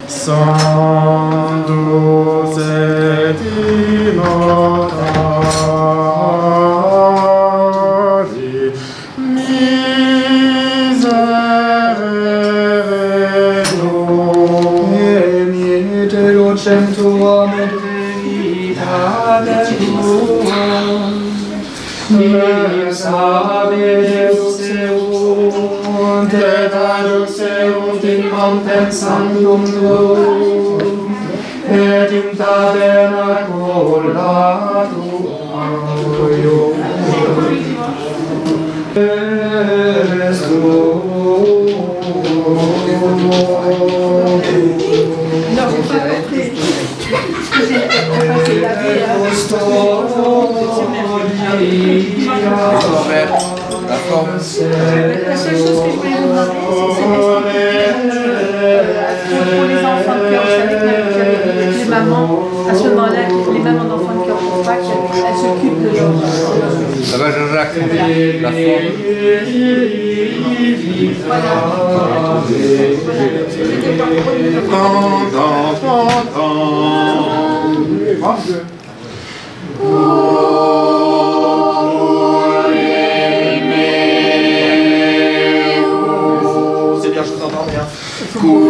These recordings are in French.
Sans douce et immortali, miserere lucem tuam et veritate tuam, Deus habe Deus eunt et adux eunt in montem sanctum tuum, et in tabernacula tuum. La forme. La seule chose que je voulais vous demander, c'est pour les enfants de cœur, vous savez que les mamans, à ce moment-là, les mamans d'enfants de cœur pour Pâques, elles s'occupent de leur... Ça va Jean-Jacques, la forme. C'est bien, je vous entends bien. Oh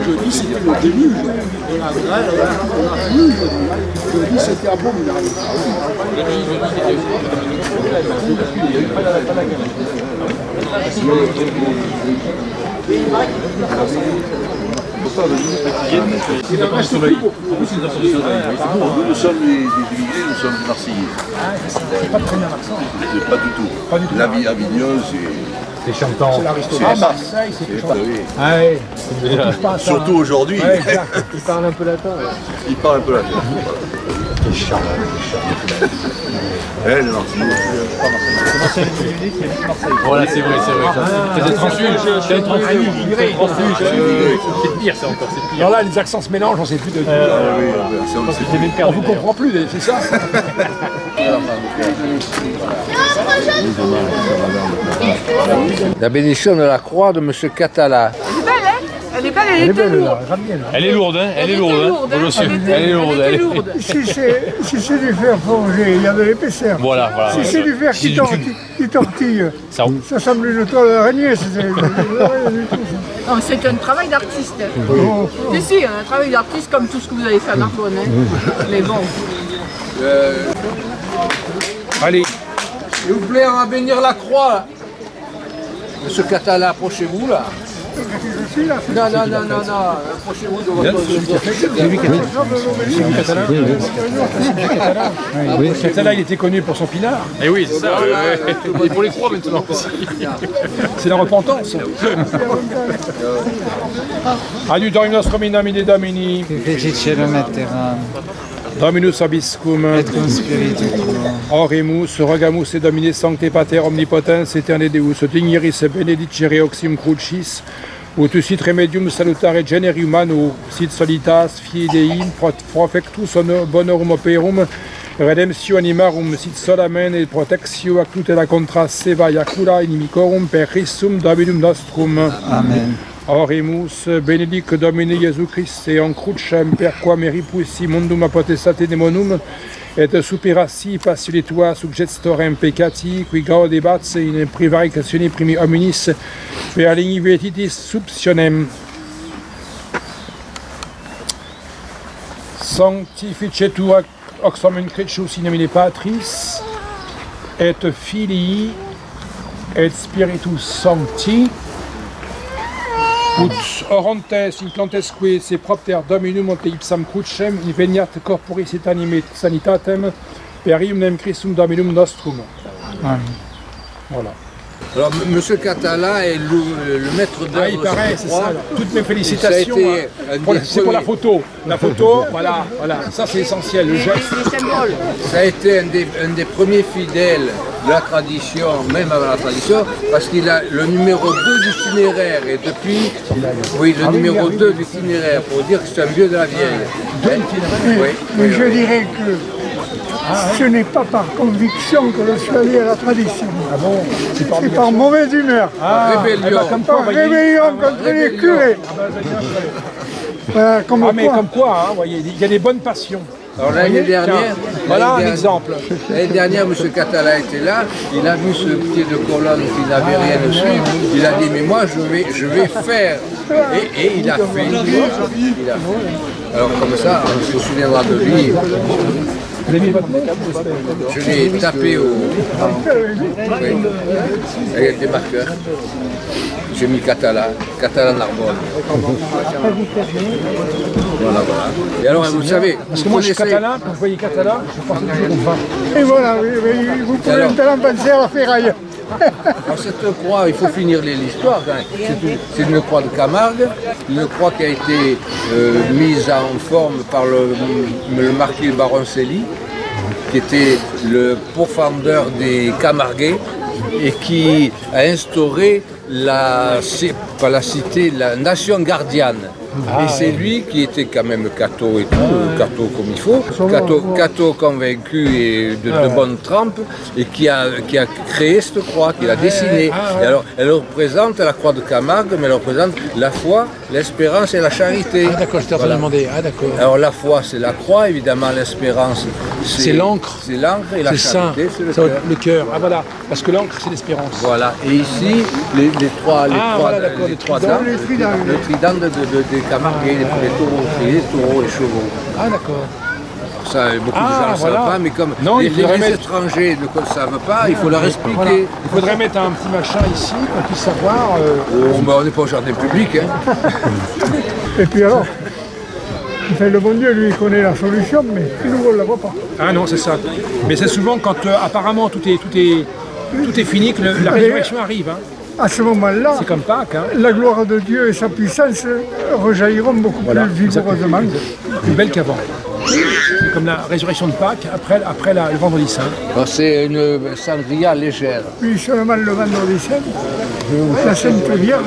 Jeudi, c'était le début. Jeudi, c'était un bon Nous sommes des Divinés, nous sommes Marseillais. C'est pas très bien accent. Pas du tout. Pas du tout. La vie avignon, C'est chantant. C'est l'aristocrate. À Marseille, c'est chantant. Ah oui. surtout aujourd'hui. Ouais, exact. Il parle un peu latin. Il parle un peu la tête. C'est charmant. Eh, les Marseillais. Voilà, c'est vrai. C'est transfuge. C'est transfuge. C'est pire, c'est encore. C'est pire. Alors là, les accents se mélangent, on ne sait plus de tout. On vous comprend plus, c'est ça? La bénédiction de la croix de M. Catala. Elle est belle, elle était lourde. Elle est lourde, hein. Elle est lourde, hein. Monsieur, elle est lourde. Elle était lourde. Si c'est du fer forgé, il y a de l'épaisseur. Voilà. Si c'est du fer qui tortille, ça semble une toile d'araignée. Non, c'est un travail d'artiste. Si, un travail d'artiste comme tout ce que vous avez fait à Narbonne. Mais bon. Allez, s'il vous plaît, on va bénir la croix. Là. Monsieur Catala, approchez-vous là. Non, approchez-vous de votre... Oui, Catala, il était connu pour son pinard. Et oui, c'est ça. Et pour les croix maintenant aussi. C'est la repentance. Adiutorium nostrum in nomine Domini. Dominus Abiscum, et cum spiritu tuo. Oremus, rogamus et Domine Sancte Pater Omnipotens Aeterne Deus, digneris benedicere oxim crucis, ut sit remedium salutare generi humano, sit solitas fidei profectus bonorum operum, redemptio animarum sit solamen et protectio ac tutte la contra seva iacula inimicorum per Christum Dominum nostrum. Amen. Oremus, benedic Domine Iesu Christe, en crucem per qua meripussi mundum a potestate demonum, et superassi facile tua subgestorem peccati, qui gaudebat in prevaricatione primi hominis, per l'inivietitis subsionem. Sanctificetur oxamen Christus in nomine Patris, et Filii, et Spiritus Sancti. Ut orontes implantesque se propter dominum monte ipsam crucem inveniat corporis et animet sanitatem per iumnem Christum dominum nostrum. Voilà. Alors, M. Catala est le maître d'œuvre. Ah, il paraît, c'est ça. Toutes mes félicitations. Ça C'est pour la photo. La photo, voilà, ça c'est essentiel, le geste. Ça a été un des premiers fidèles de la tradition, même avant la tradition, parce qu'il a le numéro 2 d'itinéraire. Et depuis, oui, le numéro 2 d'itinéraire, pour dire que c'est un vieux de la vieille. Mais je dirais que ce n'est pas par conviction que je suis allé à la tradition. Ah bon? C'est par mauvaise humeur. Rébellion. Par rébellion contre les curés. Mais comme quoi, hein, voyez, il y a des bonnes passions. Alors l'année dernière, voilà un exemple. L'année dernière, M. Catala était là, il a vu ce pied de colonne qui n'avait rien dessus, il a dit mais moi je vais faire. Et il a fait. Alors comme ça, on se souviendra de lui. Vous avez mis votre nom? Je l'ai tapé au... Oui, avec des marqueurs. J'ai mis Catala Narbonne. Voilà. Et alors, vous savez... Parce que moi je suis catalan, quand vous voyez catalan, je pense toujours au vin. Et voilà, vous pouvez maintenant penser à la ferraille. Alors cette croix, il faut finir l'histoire. C'est une croix de Camargue, une croix qui a été mise en forme par le marquis le baron Cély, qui était le pourfendeur des Camarguais et qui a instauré la nation gardienne. Et c'est lui qui était quand même catho et tout, catho comme il faut, catho convaincu et de bonne trempe, et qui a créé cette croix, qui l'a dessinée. Et alors, elle représente la croix de Camargue, mais elle représente la foi, l'espérance et la charité. Ah d'accord, je t'ai entendu demander. Ah d'accord. Alors la foi, c'est la croix, évidemment, l'espérance, c'est l'encre. C'est l'encre et la charité, c'est le cœur. Ah voilà, parce que l'encre c'est l'espérance. Voilà, et ici, les trois dames, le trident des Camarguais, les taureaux, les chevaux. Ah d'accord. Ça, beaucoup de gens ne savent pas, mais comme non, les étrangers ne savent pas, il faut leur expliquer. Voilà. Il faudrait mettre un petit machin ici, qu'on puisse savoir... on n'est pas au jardin public. Hein. Et puis alors, le bon Dieu, lui, il connaît la solution, mais nous, on ne la voit pas. Ah non, c'est ça. Mais c'est souvent quand apparemment tout est fini que la résurrection arrive. Hein. À ce moment-là, c'est comme Pâques, hein. La gloire de Dieu et sa puissance rejailliront beaucoup plus vigoureusement. Plus belle qu'avant. C'est comme la résurrection de Pâques après le vendredi saint. C'est une sangria légère. Puis seulement le vendredi saint, la Sainte Vierge,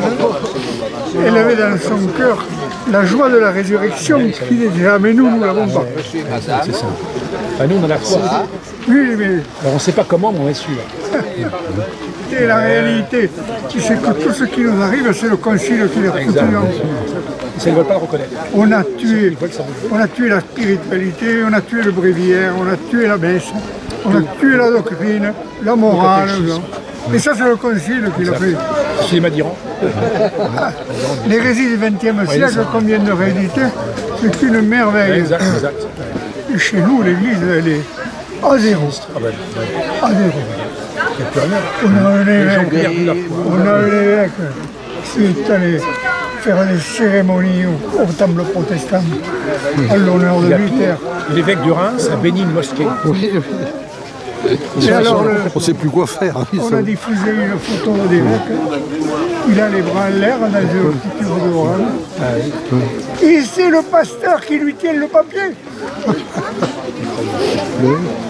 elle avait dans son cœur la joie de la résurrection qui est déjà, mais nous ne l'avons pas. C'est ça. Enfin, nous on a la foi. Oui, mais... Alors on ne sait pas comment, mais on est sûr. Et la réalité, c'est que tout ce qui nous arrive, c'est le concile qui les retient. Ça ne veut pas le reconnaître. On a tué la spiritualité, on a tué le bréviaire, on a tué la messe, on a tué la doctrine, la morale. Et ça, c'est le concile qui l'a fait. C'est les Madirans. L'hérésie du XXe siècle qu'on vient de rééditer, c'est une merveille. Exact. Et chez nous, l'église, elle est à zéro. À zéro. On a un évêque qui est allé faire des cérémonies au temple protestant à l'honneur de Luther. L'évêque de Reims a béni une mosquée. Et alors, on ne sait plus quoi faire. On a diffusé une photo d'évêque. Il a les bras en l'air dans une piqûre de Et c'est le pasteur qui lui tient le papier.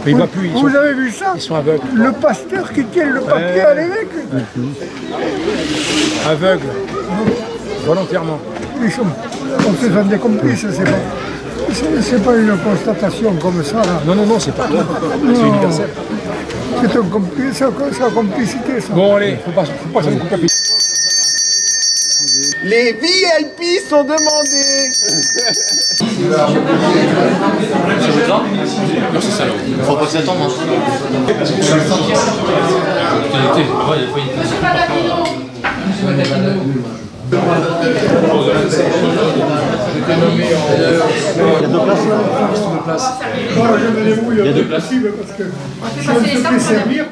Mais il va plus, vous avez vu ça? Ils sont aveugles. Le pasteur qui tient le papier à l'évêque. Aveugle. Volontairement. On se sent des complices, c'est pas une constatation comme ça. Là. Non, c'est pas toi. C'est universel. C'est sa complicité, ça. Bon, allez, faut pas que ça nous coupe la piste. Les VIP sont demandés. Non, c'est ça. Faut pas s'y attendre. Il y a deux places. Parce que si on se fait servir.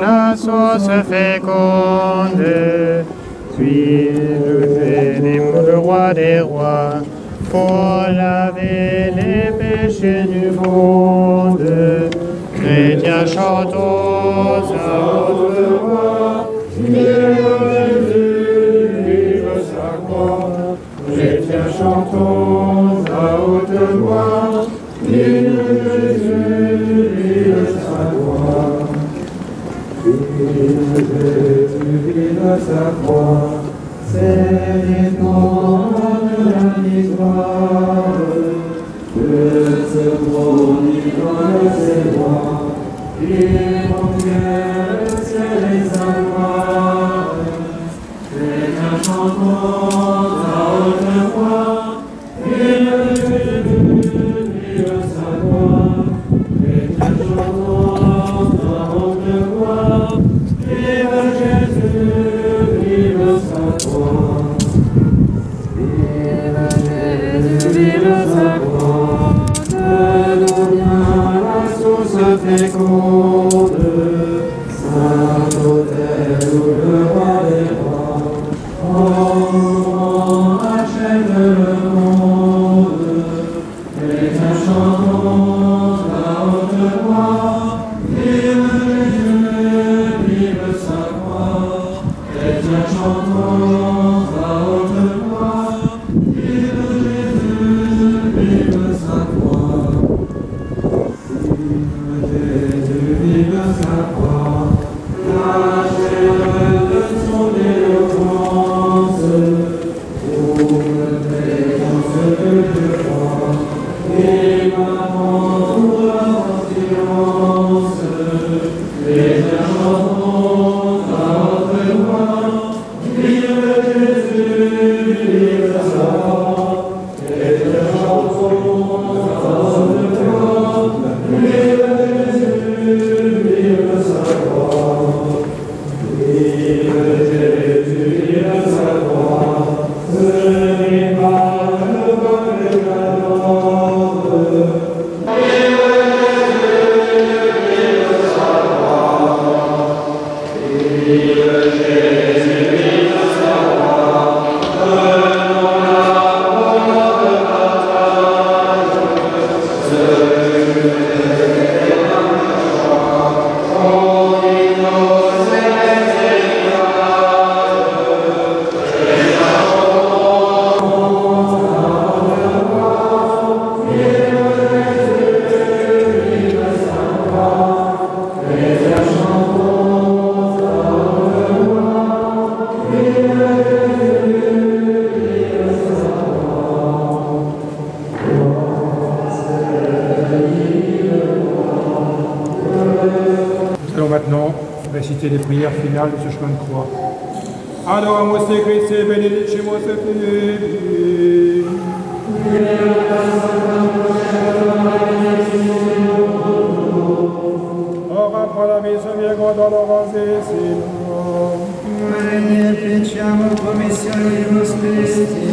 la source féconde, puis nous bénissons le roi des rois, pour laver les péchés du monde. Chrétiens chantons à haute voix, vive sa croix. Chrétiens chantons à haute voix, vive Jésus, vive sa croix. Vive Jésus, vive sa croix, c'est l'histoire de la victoire, de ce produit dans ses voix, et mon cœur, c'est les savoirs. Chrétiens chantons à haute voix, vive Jésus, vive sa croix. Chrétiens chantons à haute voix, vive Jésus, vive sa croix. Vive Jésus, vive sa croix, de nos biens la source féconde, saint autel où le roi des rois, en mourant achète le monde. Chrétiens chantons à haute voix, vive Jésus, vive sa croix. Chrétiens chantons à haute voix, vive Jésus, vive sa croix. Vive Jésus, vive sa croix, la chair de son éloquence, pour le présence de croix, et maintenant pour la silence. Les chantons à haute voix, vive Jésus, vive sa croix. Les chantons à haute voix, vive Jésus, vive sa croix. Vive Jésus, vive sa croix, ce n'est pas le peuple cadavre. Vive Jésus, vive sa croix. Vive Jésus, vive sa croix, donnons la bonne bataille. Celui qui est dans le champ, on innocent les éclats. Et la chantons à haute voix, vive Jésus, vive sa croix. Chrétiens chantons à haute voix, vive Jésus, vive sa croix. Nous allons maintenant réciter les prières finales de ce chemin de croix. Adoramus te Christe, benedicimus et Filii. Ora pro nobis viego dolorosa Signor. Venie petiamo promissionibus Christi.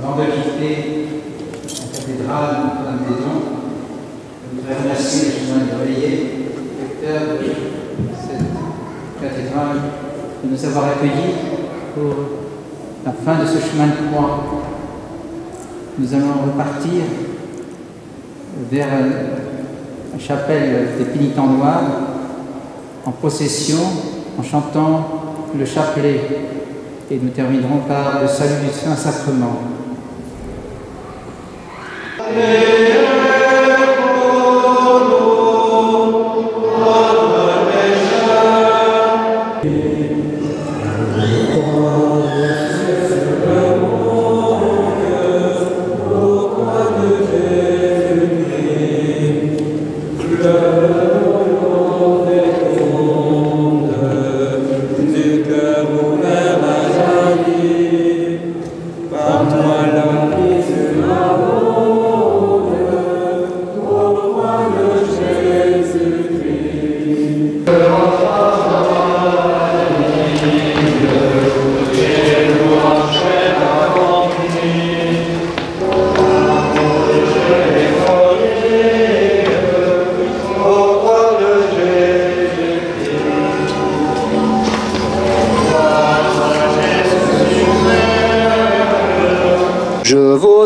Avant de quitter la cathédrale de la maison, je voudrais remercier le chemin de Veillé, recteur de cette cathédrale, de nous avoir accueillis pour la fin de ce chemin de croix. Nous allons repartir vers la chapelle des Pénitents Noirs en procession, en chantant le chapelet, et nous terminerons par le salut du Saint-Sacrement. Vive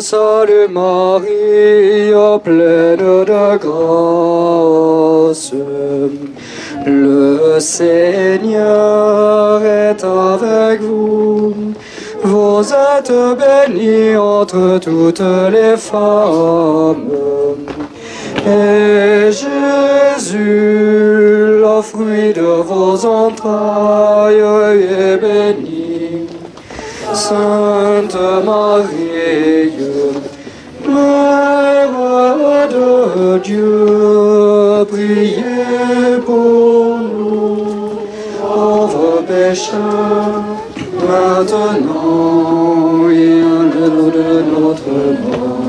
salut Marie, pleine de grâce. Le Seigneur est avec vous. Vous êtes bénie entre toutes les femmes. Et Jésus, le fruit de vos entrailles, est béni. Sainte Marie, Mère de Dieu, priez pour nous, pauvres pécheurs, maintenant et à l'heure de notre mort.